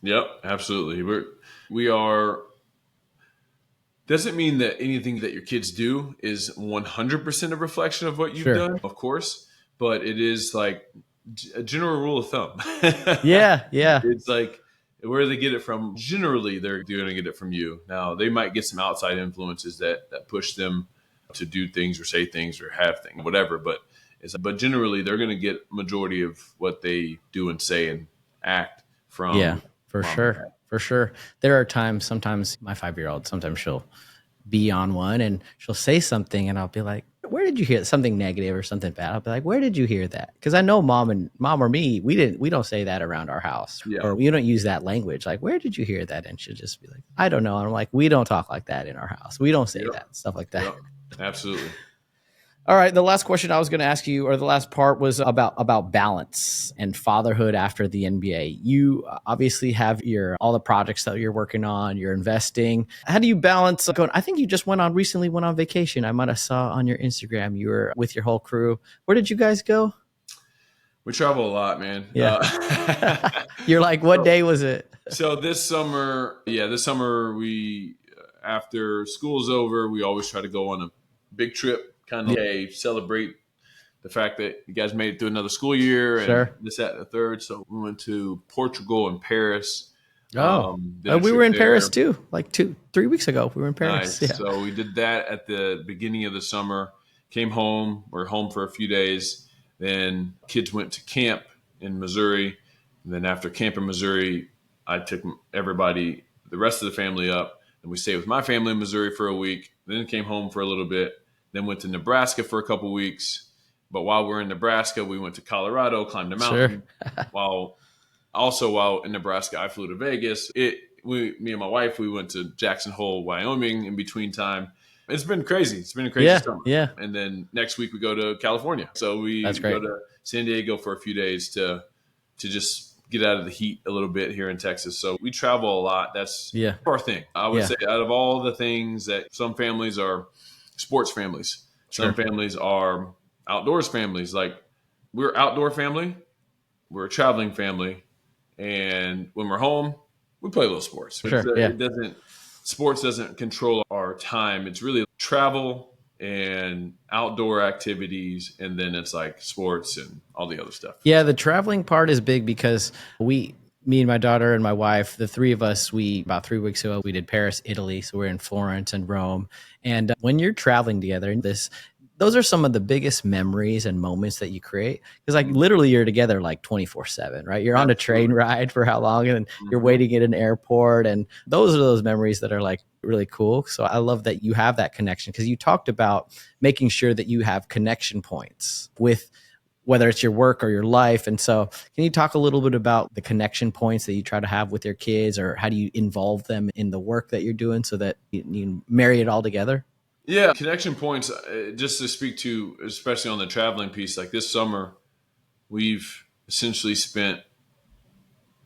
Yep, absolutely. We are. Doesn't mean that anything that your kids do is 100% a reflection of what you've done, of course, but it is like a general rule of thumb. Yeah. It's like Where they get it from, generally they're going to get it from you. Now they might get some outside influences that push them to do things or say things or have things, whatever. But generally they're going to get majority of what they do and say and act Yeah, from for mom and sure. dad. For sure. There are times, sometimes my 5-year-old, sometimes she'll be on one and she'll say something and I'll be like, where did you hear something negative or something bad? I'll be like, where did you hear that? Because I know mom or me, we don't say that around our house, Yeah. or we don't use that language. Like, where did you hear that? And she'll just be like, I don't know. And I'm like, we don't talk like that in our house. We don't say Yep. that, stuff like that. Yep. Absolutely. All right. The last question I was going to ask you, or the last part, was about balance and fatherhood after the NBA. You obviously have all the projects that you're working on, you're investing. How do you balance going? I think you just went on vacation. I might have saw on your Instagram you were with your whole crew. Where did you guys go? We travel a lot, man. Yeah. You're like, what day was it? So this summer, we, after school's over, we always try to go on a big trip, kind of celebrate the fact that you guys made it through another school year and Sure. this, that, and the third. So we went to Portugal and Paris. Oh, Did a we were trip in Paris there. too, like 3 weeks ago. We were in Paris. Nice. Yeah. So we did that at the beginning of the summer. Came home. We're home for a few days. Then kids went to camp in Missouri. And then after camp in Missouri, I took everybody, the rest of the family up, and we stayed with my family in Missouri for a week. Then came home for a little bit. Then went to Nebraska for a couple weeks. But while we're in Nebraska, we went to Colorado, climbed a mountain. Sure. While in Nebraska, I flew to Vegas. Me and my wife, we went to Jackson Hole, Wyoming in between time. It's been crazy. It's been a crazy summer. Yeah. And then next week we go to California. So we That's great. go to San Diego for a few days to just get out of the heat a little bit here in Texas. So we travel a lot. That's our thing. I would say out of all the things that some families are sports families, some families are outdoors families. Like we're outdoor family, we're a traveling family. And when we're home, we play a little sports. Sports doesn't control our time. It's really travel and outdoor activities. And then it's like sports and all the other stuff. Yeah. The traveling part is big because me and my daughter and my wife, the three of us, about 3 weeks ago, we did Paris, Italy. So we're in Florence and Rome. And when you're traveling together, those are some of the biggest memories and moments that you create. Because like literally you're together like 24/7, right? You're on a train ride for how long, and you're waiting at an airport. And those are those memories that are like really cool. So I love that you have that connection, because you talked about making sure that you have connection points with whether it's your work or your life. And so can you talk a little bit about the connection points that you try to have with your kids, or how do you involve them in the work that you're doing so that you marry it all together? Yeah, connection points, just to speak to, especially on the traveling piece, like this summer, we've essentially spent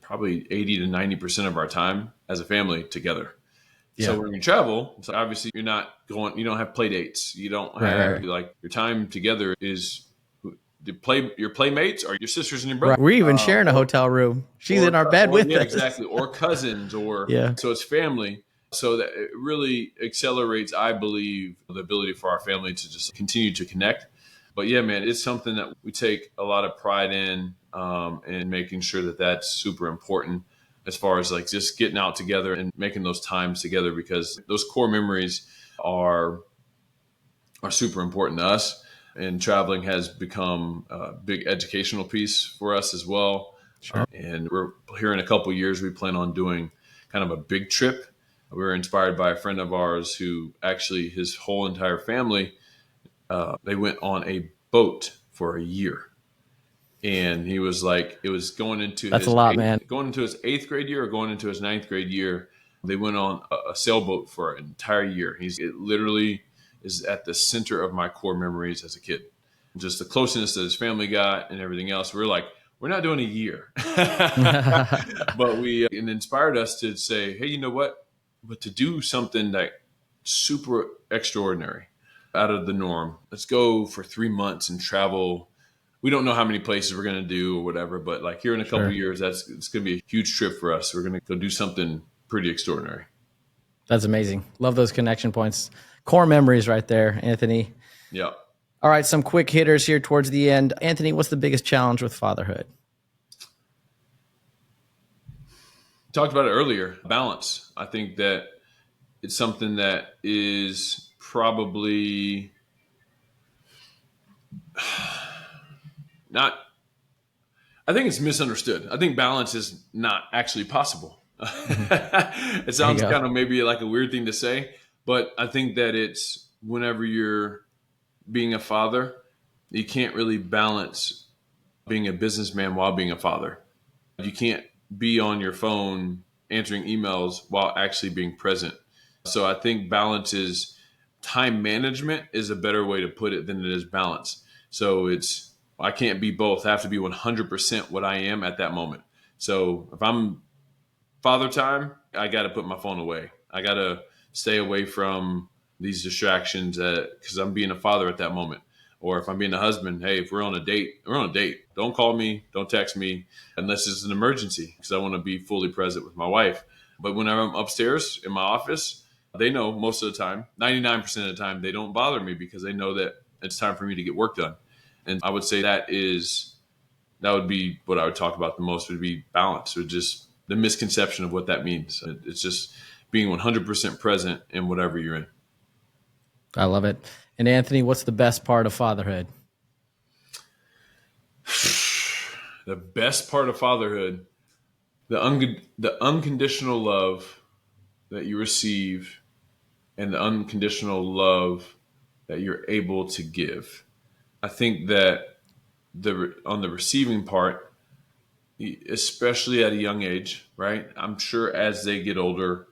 probably 80 to 90% of our time as a family together. Yeah. So when you travel, so obviously you don't have play dates. You don't have like your time together is your playmates or your sisters and your brothers. Right. We're even sharing a hotel room. She's in our bed with us. Exactly. Or cousins so it's family. So that it really accelerates, I believe, the ability for our family to just continue to connect. But yeah, man, it's something that we take a lot of pride in, and making sure that that's super important as far as like just getting out together and making those times together, because those core memories are super important to us. And traveling has become a big educational piece for us as well. Sure. And we're here in a couple of years, we plan on doing kind of a big trip. We were inspired by a friend of ours who actually his whole entire family, they went on a boat for a year. And he was like, it was going into his 8th grade year or going into his 9th grade year. They went on a sailboat for an entire year. It literally is at the center of my core memories as a kid. Just the closeness that his family got and everything else. We're like, we're not doing a year. But it inspired us to say, hey, you know what? But to do something like super extraordinary, out of the norm. Let's go for 3 months and travel. We don't know how many places we're going to do or whatever, but like here in a couple of years, it's going to be a huge trip for us. We're going to go do something pretty extraordinary. That's amazing. Love those connection points. Core memories right there, Anthony. Yeah. All right, some quick hitters here towards the end. Anthony, what's the biggest challenge with fatherhood? talked about it earlier, balance. I think that it's something that is probably not, I think it's misunderstood. I think balance is not actually possible. Mhm. It There you sounds go. kind of maybe like a weird thing to say, but I think that it's whenever you're being a father, you can't really balance being a businessman while being a father. You can't be on your phone answering emails while actually being present. So I think balance is time management is a better way to put it than it is balance. So it's I can't be both. I have to be 100% what I am at that moment. So if I'm father time, I got to put my phone away. I got to stay away from these distractions because I'm being a father at that moment. Or if I'm being a husband, hey, if we're on a date, we're on a date. Don't call me, don't text me unless it's an emergency because I want to be fully present with my wife. But when I'm upstairs in my office, they know most of the time, 99% of the time, they don't bother me because they know that it's time for me to get work done. And I would say that would be what I would talk about the most would be balance or just the misconception of what that means. It's just being 100% present in whatever you're in. I love it. And Anthony, what's the best part of fatherhood? The best part of fatherhood, the unconditional love that you receive and the unconditional love that you're able to give. I think that on the receiving part, especially at a young age, right? I'm sure as they get older,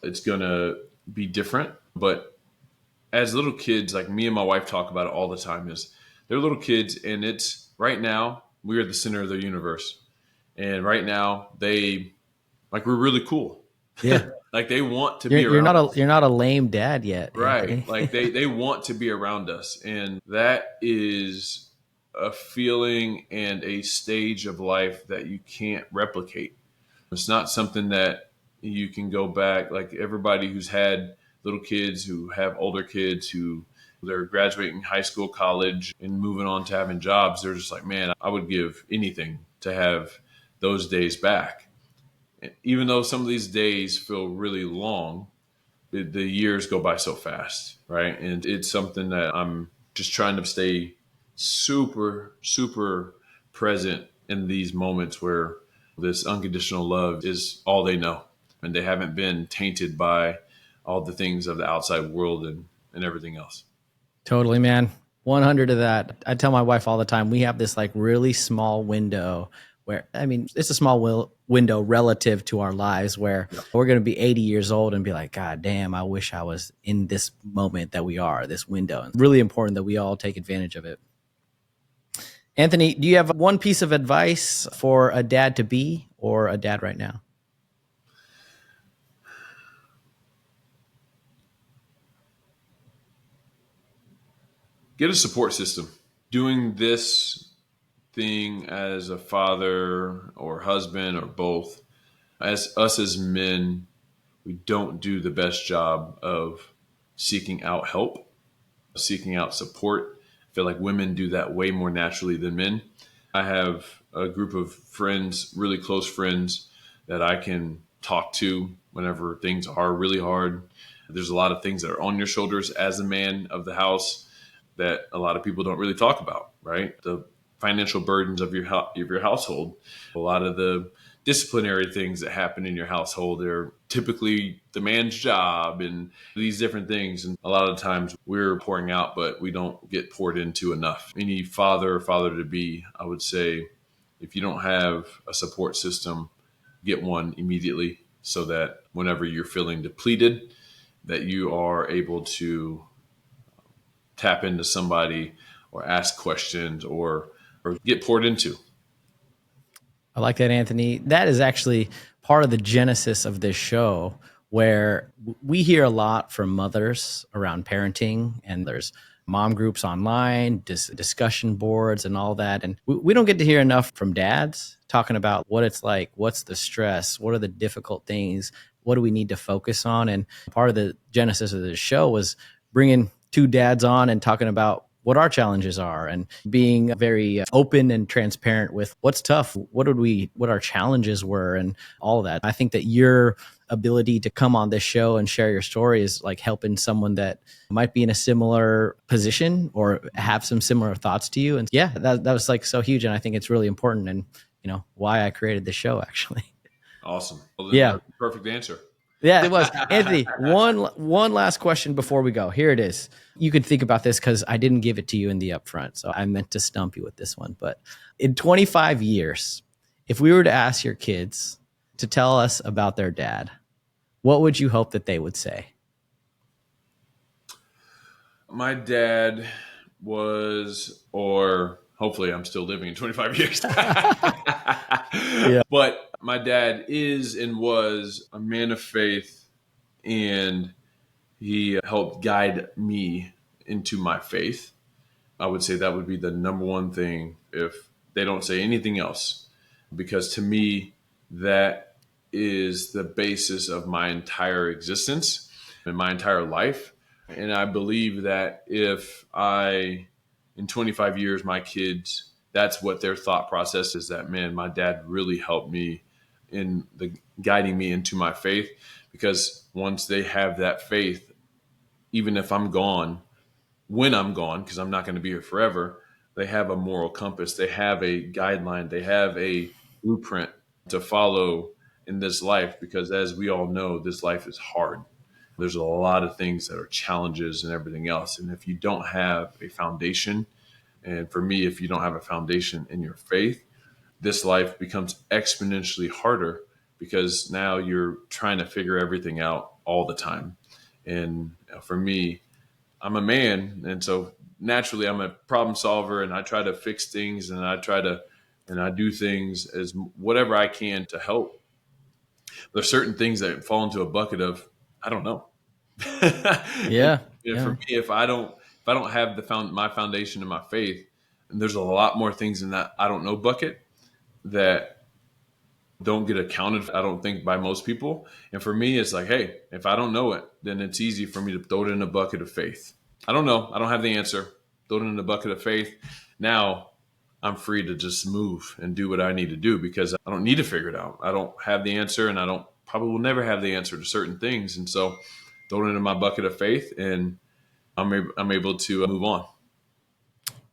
it's going to be different. But as little kids, like me and my wife talk about it all the time, is they're little kids, and it's right now we are the center of their universe, and right now we're really cool, Yeah. like they want to You're be you're around not a us, you're not a lame dad yet, right? Anthony. Like they want to be around us, and that is a feeling and a stage of life that you can't replicate. It's not something that you can go back. Like everybody who's had little kids, who have older kids, who they're graduating high school, college, and moving on to having jobs, they're just like, man, I would give anything to have those days back. And even though some of these days feel really long, the years go by so fast, right? And it's something that I'm just trying to stay super, super present in these moments where this unconditional love is all they know. And they haven't been tainted by all the things of the outside world and everything else. Totally, man. 100 of that. I tell my wife all the time, we have this like really small window where, I mean, it's a small window relative to our lives where Yeah. we're going to be 80 years old and be like, God damn, I wish I was in this moment that we are, this window. It's really important that we all take advantage of it. Anthony, do you have one piece of advice for a dad to be or a dad right now? Get a support system. Doing this thing as a father or husband or both, as us as men, we don't do the best job of seeking out help, seeking out support. I feel like women do that way more naturally than men. I have a group of friends, really close friends, that I can talk to whenever things are really hard. There's a lot of things that are on your shoulders as a man of the house that a lot of people don't really talk about, right? The financial burdens of your household, a lot of the disciplinary things that happen in your household are typically the man's job and these different things. And a lot of times we're pouring out, but we don't get poured into enough. Any father or father to be, I would say, if you don't have a support system, get one immediately so that whenever you're feeling depleted, that you are able to tap into somebody or ask questions or get poured into. I like that, Anthony. That is actually part of the genesis of this show, where we hear a lot from mothers around parenting, and there's mom groups online, discussion boards, and all that. And we don't get to hear enough from dads talking about what it's like, what's the stress, what are the difficult things, what do we need to focus on. And part of the genesis of this show was bringing two dads on and talking about what our challenges are and being very open and transparent with what's tough, what our challenges were and all of that. I think that your ability to come on this show and share your story is like helping someone that might be in a similar position or have some similar thoughts to you. And yeah, that was like so huge. And I think it's really important and, why I created the show actually. Awesome. Well, Yeah. That's a perfect answer. Yeah, it was. Anthony, one last question before we go. Here it is. You could think about this because I didn't give it to you in the upfront. So I meant to stump you with this one. But in 25 years, if we were to ask your kids to tell us about their dad, what would you hope that they would say? My dad was, or hopefully I'm still living in 25 years. Yeah. But my dad is and was a man of faith, and he helped guide me into my faith. I would say that would be the number one thing if they don't say anything else, because to me, that is the basis of my entire existence and my entire life. And I believe that if in 25 years, my kids, that's what their thought process is, that, man, my dad really helped me in the guiding me into my faith. Because once they have that faith, even if I'm gone, when I'm gone, because I'm not going to be here forever, they have a moral compass. They have a guideline. They have a blueprint to follow in this life, because as we all know, this life is hard. There's a lot of things that are challenges and everything else. And if you don't have a foundation, and for me, if you don't have a foundation in your faith, this life becomes exponentially harder, because now you're trying to figure everything out all the time. And for me, I'm a man, and so naturally I'm a problem solver, and I try to fix things, and I do things as whatever I can to help. There's certain things that fall into a bucket of I don't know. Yeah. And for me, if I don't have my foundation in my faith, and there's a lot more things in that I don't know bucket that don't get accounted for, I don't think, by most people. And for me, it's like, hey, if I don't know it, then it's easy for me to throw it in a bucket of faith. I don't know. I don't have the answer. Throw it in a bucket of faith. Now I'm free to just move and do what I need to do, because I don't need to figure it out. I don't have the answer, and I don't probably will never have the answer to certain things. And so throw it into my bucket of faith, and I'm able to move on.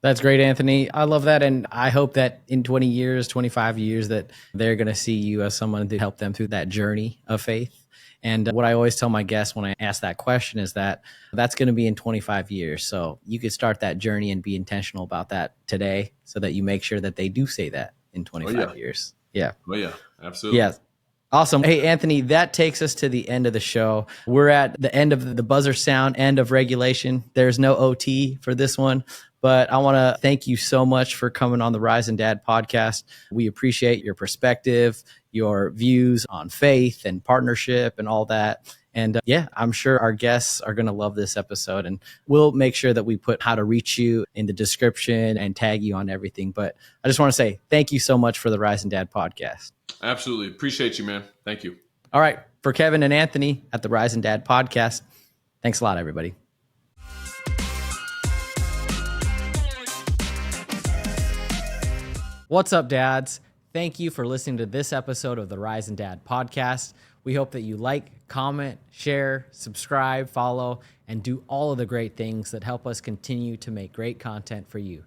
That's great, Anthony. I love that. And I hope that in 20 years, 25 years, that they're going to see you as someone to help them through that journey of faith. And what I always tell my guests when I ask that question is that that's going to be in 25 years. So you could start that journey and be intentional about that today, so that you make sure that they do say that in 25 years. Yeah. Oh, yeah. Absolutely. Yeah. Awesome. Hey, Anthony, that takes us to the end of the show. We're at the end of the buzzer sound, end of regulation. There's no OT for this one, but I want to thank you so much for coming on the Rise and Dad podcast. We appreciate your perspective, your views on faith and partnership and all that. And yeah, I'm sure our guests are going to love this episode, and we'll make sure that we put how to reach you in the description and tag you on everything. But I just want to say thank you so much for the Rise and Dad podcast. Absolutely. Appreciate you, man. Thank you. All right. For Kevin and Anthony at the Rise and Dad podcast, thanks a lot, everybody. What's up, dads? Thank you for listening to this episode of the Rise and Dad podcast. We hope that you like, comment, share, subscribe, follow, and do all of the great things that help us continue to make great content for you.